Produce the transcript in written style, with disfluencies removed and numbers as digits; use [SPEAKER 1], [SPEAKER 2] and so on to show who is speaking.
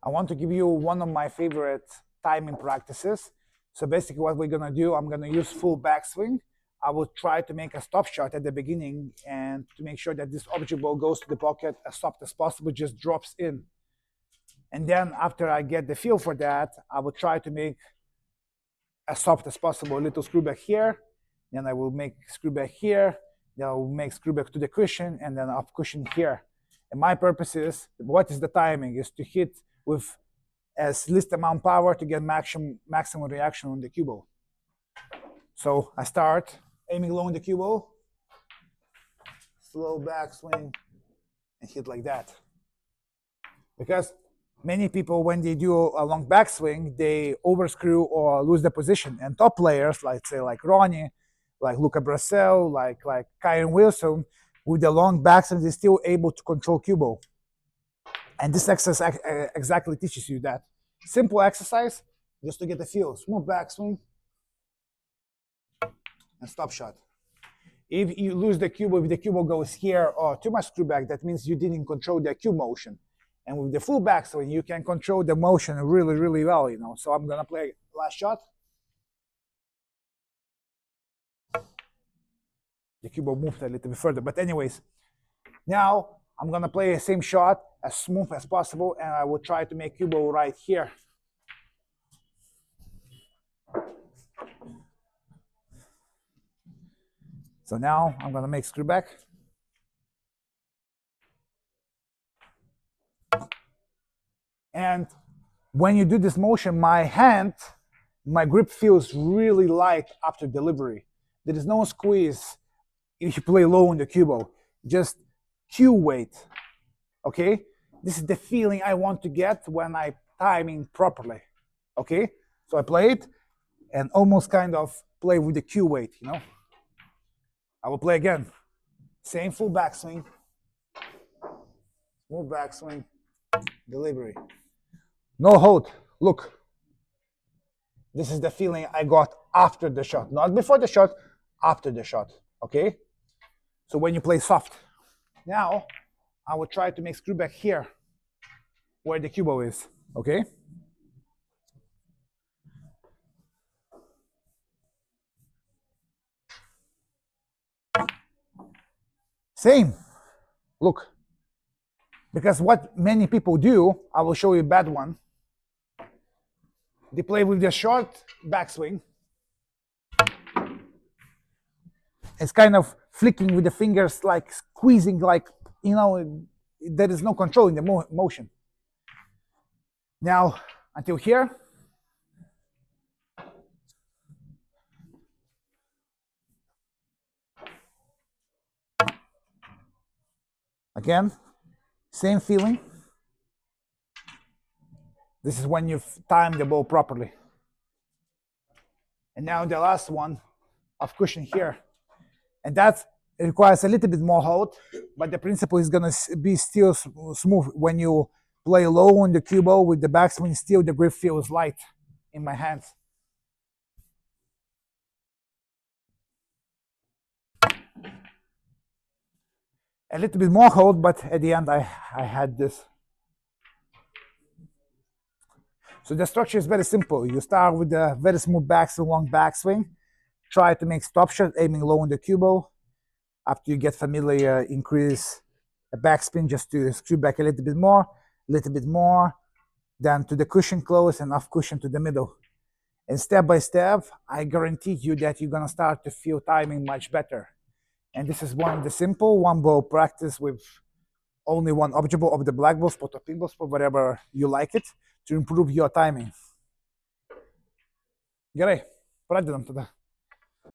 [SPEAKER 1] I want to give you one of my favorite timing practices. So basically what we're gonna do, I'm gonna use full backswing. I will try to make a stop shot at the beginning and to make sure that this object ball goes to the pocket as soft as possible, just drops in. And then after I get the feel for that, I will try to make as soft as possible, a little screw back here, then I will make screw back here, then I will make screw back to the cushion, and then off cushion here. And my purpose is, what is the timing? Is to hit with as least amount power to get maximum reaction on the cue ball. So I start aiming low on the cue ball, slow backswing, and hit like that. Because many people, when they do a long backswing, they overscrew or lose the position. And top players, like say like Ronnie, like Luca Bracel, like Kyron Wilson, with the long backswing, they're still able to control cue ball. And this exercise exactly teaches you that. Simple exercise, just to get the feel. Smooth backswing and stop shot. If you lose the cue ball, if the cue ball goes here or too much screw back, that means you didn't control the cue motion. And with the full backswing, you can control the motion really, really well, you know. So I'm gonna play last shot. The cue ball moved a little bit further, but anyways, now I'm gonna play the same shot as smooth as possible, and I will try to make cue ball right here. So now I'm gonna make screw back. And when you do this motion, my grip feels really light after delivery. There is no squeeze if you play low on the cue ball, just cue weight, okay? This is the feeling I want to get when I'm timing properly, okay? So I play it and almost kind of play with the cue weight, you know? I will play again. Same full backswing, smooth backswing, delivery. No hold, look. This is the feeling I got after the shot, not before the shot, after the shot, okay? So when you play soft. Now, I will try to make screw back here, where the cue ball is, okay? Same, look. Because what many people do, I will show you a bad one. They play with the short backswing. It's kind of flicking with the fingers, like squeezing, like, you know, there is no control in the motion. Now, until here. Again, same feeling. This is when you've timed the ball properly. And now the last one, off cushion here. And that requires a little bit more hold, but the principle is gonna be still smooth. When you play low on the cue ball with the backswing, still the grip feels light in my hands. A little bit more hold, but at the end I had this. So the structure is very simple. You start with a very smooth backswing, long backswing. Try to make stop shot, aiming low on the cue ball. After you get familiar, increase a backspin just to screw back a little bit more, then to the cushion close and off cushion to the middle. And step by step, I guarantee you that you're gonna start to feel timing much better. And this is one of the simple one ball practice with only one object ball of the black ball spot or pink ball spot, whatever you like it, to improve your timing. Gerai, pradedam tada.